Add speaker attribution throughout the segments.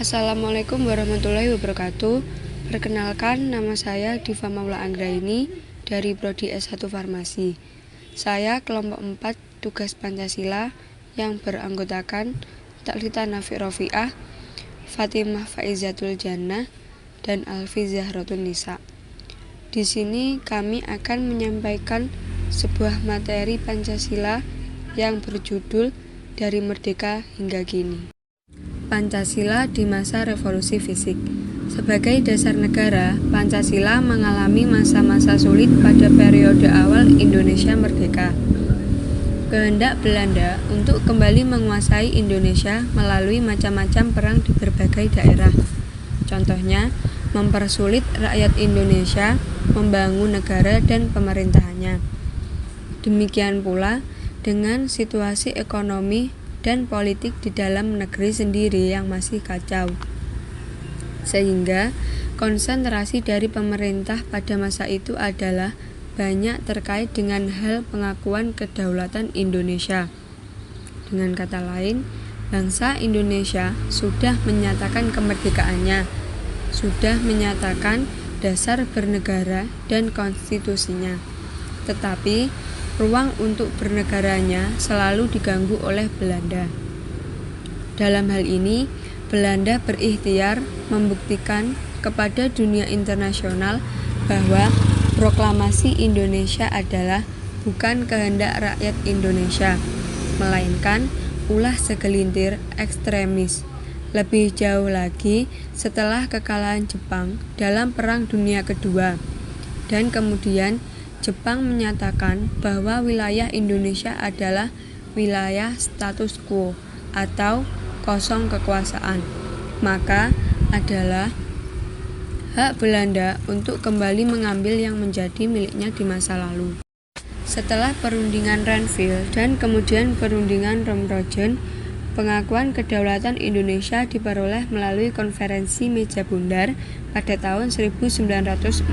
Speaker 1: Assalamualaikum warahmatullahi wabarakatuh. Perkenalkan, nama saya Diva Maula Anggraini dari Prodi S1 Farmasi. Saya kelompok 4 tugas Pancasila yang beranggotakan Taklita Nafi Rofiah, Fatimah Faizatul Jannah, dan Alfi Zahratun Nisa. Di sini kami akan menyampaikan sebuah materi Pancasila yang berjudul Dari Merdeka Hingga Kini. Pancasila di masa revolusi fisik. Sebagai dasar negara, Pancasila mengalami masa-masa sulit pada periode awal Indonesia merdeka. Kehendak Belanda untuk kembali menguasai Indonesia melalui macam-macam perang di berbagai daerah. Contohnya, mempersulit rakyat Indonesia membangun negara dan pemerintahannya. Demikian pula dengan situasi ekonomi dan politik di dalam negeri sendiri yang masih kacau. Sehingga konsentrasi dari pemerintah pada masa itu adalah banyak terkait dengan hal pengakuan kedaulatan Indonesia. Dengan kata lain, bangsa Indonesia sudah menyatakan kemerdekaannya, sudah menyatakan dasar bernegara dan konstitusinya. Tetapi ruang untuk bernegaranya selalu diganggu oleh Belanda. Dalam hal ini, Belanda berikhtiar membuktikan kepada dunia internasional bahwa proklamasi Indonesia adalah bukan kehendak rakyat Indonesia, melainkan ulah segelintir ekstremis. Lebih jauh lagi, setelah kekalahan Jepang dalam Perang Dunia Kedua, dan kemudian Jepang menyatakan bahwa wilayah Indonesia adalah wilayah status quo atau kosong kekuasaan, maka adalah hak Belanda untuk kembali mengambil yang menjadi miliknya di masa lalu. Setelah perundingan Renville dan kemudian perundingan Romrojen, pengakuan kedaulatan Indonesia diperoleh melalui konferensi meja bundar pada tahun 1949.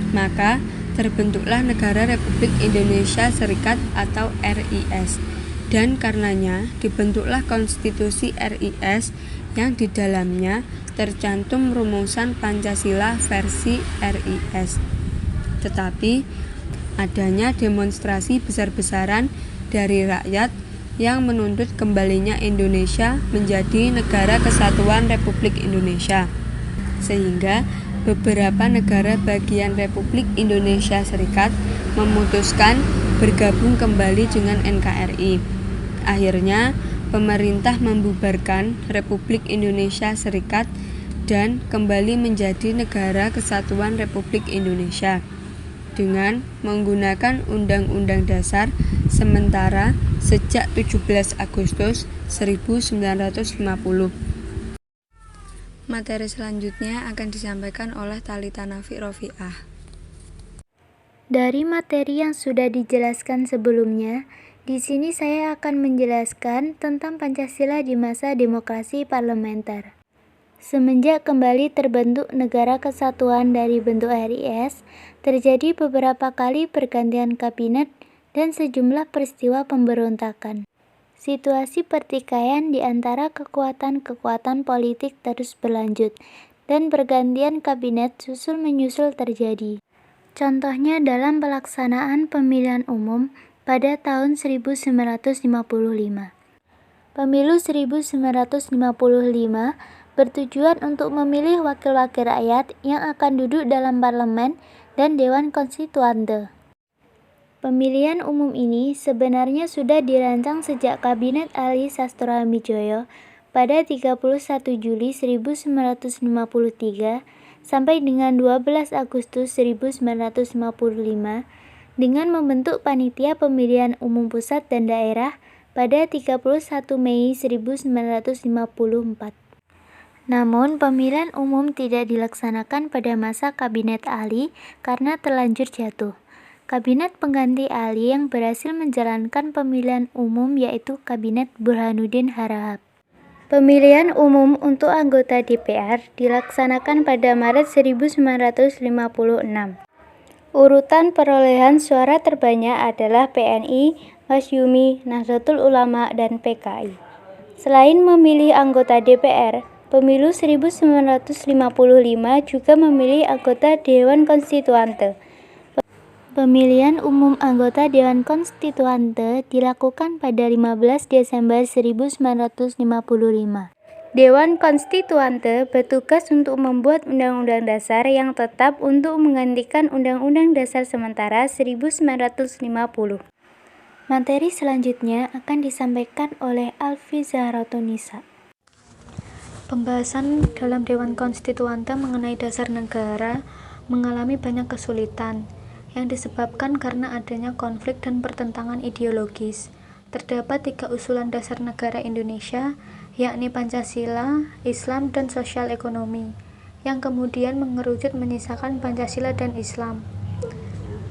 Speaker 1: Maka terbentuklah Negara Republik Indonesia Serikat atau RIS, dan karenanya dibentuklah Konstitusi RIS yang di dalamnya tercantum rumusan Pancasila versi RIS. Tetapi adanya demonstrasi besar-besaran dari rakyat yang menuntut kembalinya Indonesia menjadi Negara Kesatuan Republik Indonesia, sehingga beberapa negara bagian Republik Indonesia Serikat memutuskan bergabung kembali dengan NKRI. Akhirnya, pemerintah membubarkan Republik Indonesia Serikat dan kembali menjadi Negara Kesatuan Republik Indonesia dengan menggunakan Undang-Undang Dasar sementara sejak 17 Agustus 1950. Materi selanjutnya akan disampaikan oleh Taklita Nafi Rofiah.
Speaker 2: Dari materi yang sudah dijelaskan sebelumnya, di sini saya akan menjelaskan tentang Pancasila di masa demokrasi parlementer. Semenjak kembali terbentuk Negara Kesatuan dari bentuk RIS, terjadi beberapa kali pergantian kabinet dan sejumlah peristiwa pemberontakan. Situasi pertikaian di antara kekuatan-kekuatan politik terus berlanjut, dan pergantian kabinet susul-menyusul terjadi. Contohnya dalam pelaksanaan pemilihan umum pada tahun 1955. Pemilu 1955 bertujuan untuk memilih wakil-wakil rakyat yang akan duduk dalam parlemen dan Dewan Konstituante. Pemilihan umum ini sebenarnya sudah dirancang sejak Kabinet Ali Sastroamidjojo pada 31 Juli 1953 sampai dengan 12 Agustus 1955 dengan membentuk Panitia Pemilihan Umum Pusat dan Daerah pada 31 Mei 1954. Namun, pemilihan umum tidak dilaksanakan pada masa Kabinet Ali karena terlanjur jatuh. Kabinet pengganti Ali yang berhasil menjalankan pemilihan umum yaitu Kabinet Burhanuddin Harahap. Pemilihan umum untuk anggota DPR dilaksanakan pada Maret 1956. Urutan perolehan suara terbanyak adalah PNI, Masyumi, Nahdlatul Ulama, dan PKI. Selain memilih anggota DPR, pemilu 1955 juga memilih anggota Dewan Konstituante. Pemilihan umum anggota Dewan Konstituante dilakukan pada 15 Desember 1955. Dewan Konstituante bertugas untuk membuat undang-undang dasar yang tetap untuk menggantikan Undang-Undang Dasar sementara 1950. Materi selanjutnya akan disampaikan oleh Alfi Zahratunisa.
Speaker 1: Pembahasan dalam Dewan Konstituante mengenai dasar negara mengalami banyak kesulitan yang disebabkan karena adanya konflik dan pertentangan ideologis. Terdapat 3 usulan dasar negara Indonesia, yakni Pancasila, Islam, dan sosial ekonomi, yang kemudian mengerucut menyisakan Pancasila dan Islam.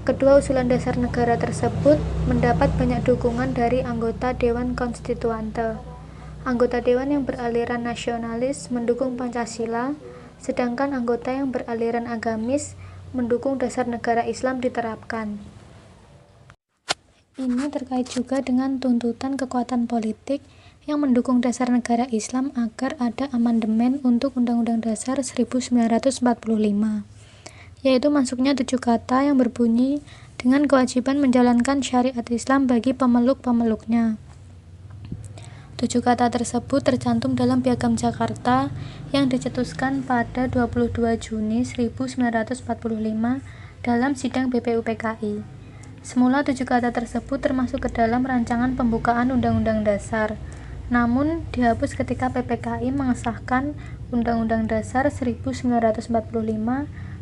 Speaker 1: Kedua usulan dasar negara tersebut mendapat banyak dukungan dari anggota Dewan Konstituante. Anggota Dewan yang beraliran nasionalis mendukung Pancasila, sedangkan anggota yang beraliran agamis mendukung dasar negara Islam diterapkan. Ini terkait juga dengan tuntutan kekuatan politik yang mendukung dasar negara Islam agar ada amandemen untuk Undang-Undang Dasar 1945, yaitu masuknya 7 kata yang berbunyi dengan kewajiban menjalankan syariat Islam bagi pemeluk-pemeluknya. 7 kata tersebut tercantum dalam Piagam Jakarta yang dicetuskan pada 22 Juni 1945 dalam sidang BPUPKI. Semula 7 kata tersebut termasuk ke dalam rancangan pembukaan Undang-Undang Dasar, namun dihapus ketika PPKI mengesahkan Undang-Undang Dasar 1945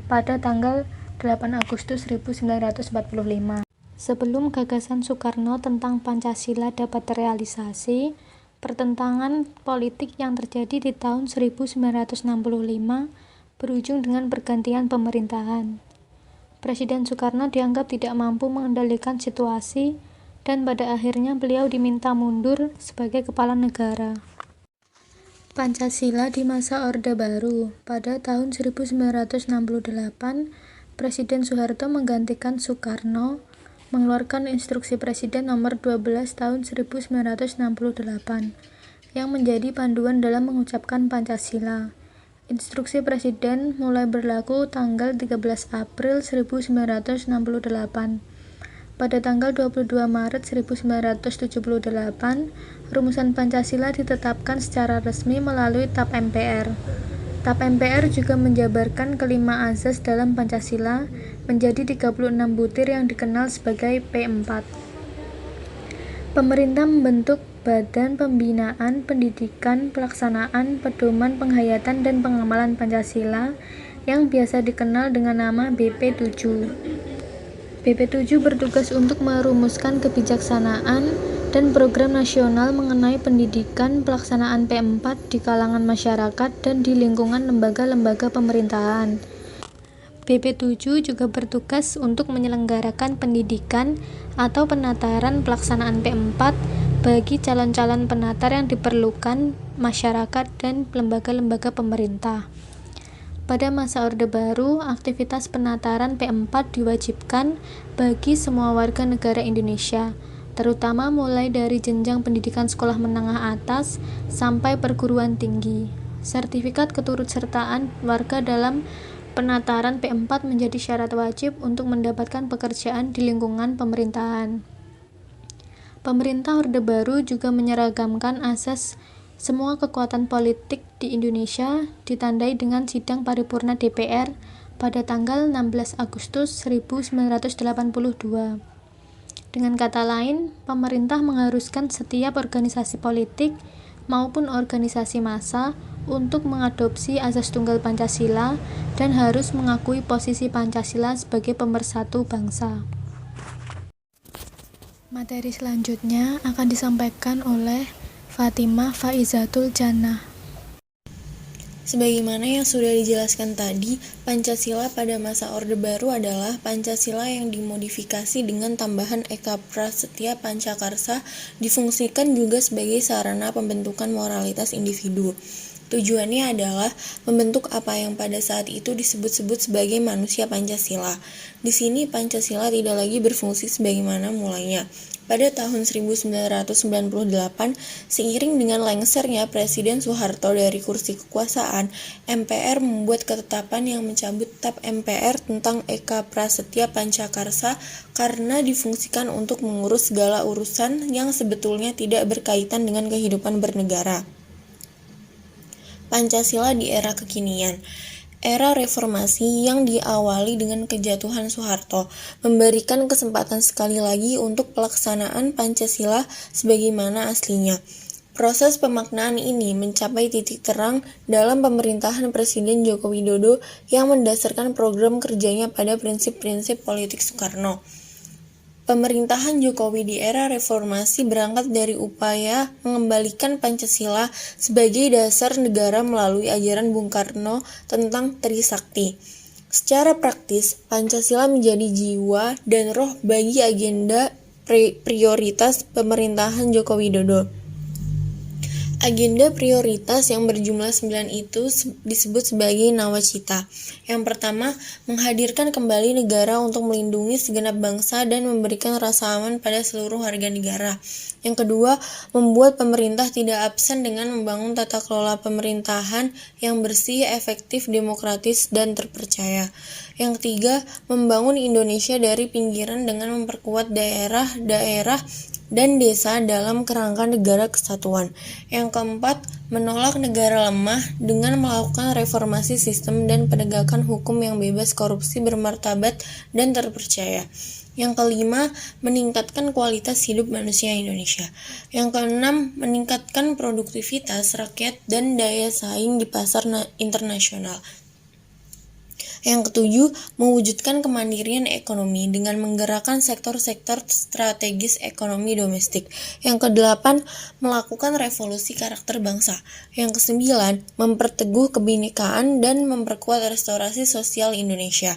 Speaker 1: pada tanggal 8 Agustus 1945. Sebelum gagasan Soekarno tentang Pancasila dapat terrealisasi, pertentangan politik yang terjadi di tahun 1965 berujung dengan pergantian pemerintahan. Presiden Soekarno dianggap tidak mampu mengendalikan situasi dan pada akhirnya beliau diminta mundur sebagai kepala negara. Pancasila di masa Orde Baru. Pada tahun 1968, Presiden Soeharto menggantikan Soekarno mengeluarkan Instruksi Presiden Nomor 12 Tahun 1968 yang menjadi panduan dalam mengucapkan Pancasila. Instruksi Presiden mulai berlaku tanggal 13 April 1968. Pada tanggal 22 Maret 1978, rumusan Pancasila ditetapkan secara resmi melalui TAP MPR. TAP MPR juga menjabarkan kelima azas dalam Pancasila menjadi 36 butir yang dikenal sebagai P4. Pemerintah membentuk Badan Pembinaan Pendidikan Pelaksanaan Pedoman Penghayatan dan Pengamalan Pancasila yang biasa dikenal dengan nama BP7. BP7 bertugas untuk merumuskan kebijaksanaan dan program nasional mengenai pendidikan pelaksanaan P4 di kalangan masyarakat dan di lingkungan lembaga-lembaga pemerintahan. BP7 juga bertugas untuk menyelenggarakan pendidikan atau penataran pelaksanaan P4 bagi calon-calon penatar yang diperlukan masyarakat dan lembaga-lembaga pemerintah. Pada masa Orde Baru, aktivitas penataran P4 diwajibkan bagi semua warga negara Indonesia, terutama mulai dari jenjang pendidikan sekolah menengah atas sampai perguruan tinggi. Sertifikat keturutsertaan warga dalam penataran P4 menjadi syarat wajib untuk mendapatkan pekerjaan di lingkungan pemerintahan. Pemerintah Orde Baru juga menyeragamkan asas semua kekuatan politik di Indonesia, ditandai dengan sidang paripurna DPR pada tanggal 16 Agustus 1982. Dengan kata lain, pemerintah mengharuskan setiap organisasi politik maupun organisasi massa untuk mengadopsi asas tunggal Pancasila dan harus mengakui posisi Pancasila sebagai pemersatu bangsa. Materi selanjutnya akan disampaikan oleh Fatimah Faizatul Jannah.
Speaker 3: Sebagaimana yang sudah dijelaskan tadi, Pancasila pada masa Orde Baru adalah Pancasila yang dimodifikasi dengan tambahan Eka Prasetya Pancakarsa, difungsikan juga sebagai sarana pembentukan moralitas individu. Tujuannya adalah membentuk apa yang pada saat itu disebut-sebut sebagai manusia Pancasila. Di sini Pancasila tidak lagi berfungsi sebagaimana mulanya. pada tahun 1998, seiring dengan lengsernya Presiden Soeharto dari kursi kekuasaan, MPR membuat ketetapan yang mencabut Tap MPR tentang Eka Prasetya Pancakarsa karena difungsikan untuk mengurus segala urusan yang sebetulnya tidak berkaitan dengan kehidupan bernegara. Pancasila di era kekinian. Era reformasi yang diawali dengan kejatuhan Soeharto memberikan kesempatan sekali lagi untuk pelaksanaan Pancasila sebagaimana aslinya. Proses pemaknaan ini mencapai titik terang dalam pemerintahan Presiden Joko Widodo yang mendasarkan program kerjanya pada prinsip-prinsip politik Soekarno. Pemerintahan Jokowi di era reformasi berangkat dari upaya mengembalikan Pancasila sebagai dasar negara melalui ajaran Bung Karno tentang Trisakti. Secara praktis, Pancasila menjadi jiwa dan roh bagi agenda prioritas pemerintahan Joko Widodo. Agenda prioritas yang berjumlah 9 itu disebut sebagai nawacita. Yang pertama, menghadirkan kembali negara untuk melindungi segenap bangsa dan memberikan rasa aman pada seluruh warga negara. Yang kedua, membuat pemerintah tidak absen dengan membangun tata kelola pemerintahan yang bersih, efektif, demokratis, dan terpercaya. Yang ketiga, membangun Indonesia dari pinggiran dengan memperkuat daerah-daerah dan desa dalam kerangka negara kesatuan. Yang keempat, menolak negara lemah dengan melakukan reformasi sistem dan penegakan hukum yang bebas korupsi, bermartabat, dan terpercaya. Yang kelima, meningkatkan kualitas hidup manusia Indonesia. Yang keenam, meningkatkan produktivitas rakyat dan daya saing di pasar internasional. Yang ketujuh, mewujudkan kemandirian ekonomi dengan menggerakkan sektor-sektor strategis ekonomi domestik. Yang kedelapan, melakukan revolusi karakter bangsa. Yang kesembilan, memperteguh kebinekaan dan memperkuat restorasi sosial Indonesia.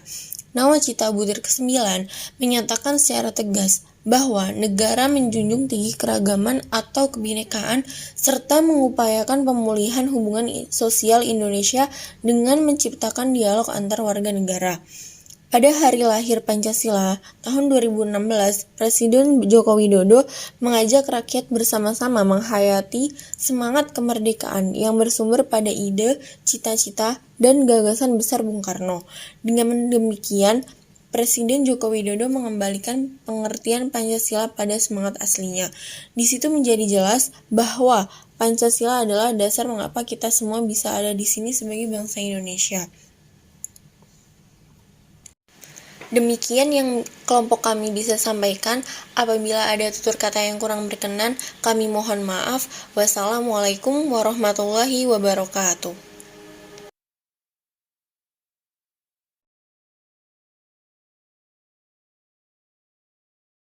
Speaker 3: Nawacita butir ke-9 menyatakan secara tegas bahwa negara menjunjung tinggi keragaman atau kebinekaan serta mengupayakan pemulihan hubungan sosial Indonesia dengan menciptakan dialog antar warga negara. Pada hari lahir Pancasila tahun 2016, Presiden Joko Widodo mengajak rakyat bersama-sama menghayati semangat kemerdekaan yang bersumber pada ide, cita-cita, dan gagasan besar Bung Karno. Dengan demikian, Presiden Joko Widodo mengembalikan pengertian Pancasila pada semangat aslinya. Di situ menjadi jelas bahwa Pancasila adalah dasar mengapa kita semua bisa ada di sini sebagai bangsa Indonesia. Demikian yang kelompok kami bisa sampaikan. Apabila ada tutur kata yang kurang berkenan, kami mohon maaf. Wassalamualaikum warahmatullahi wabarakatuh.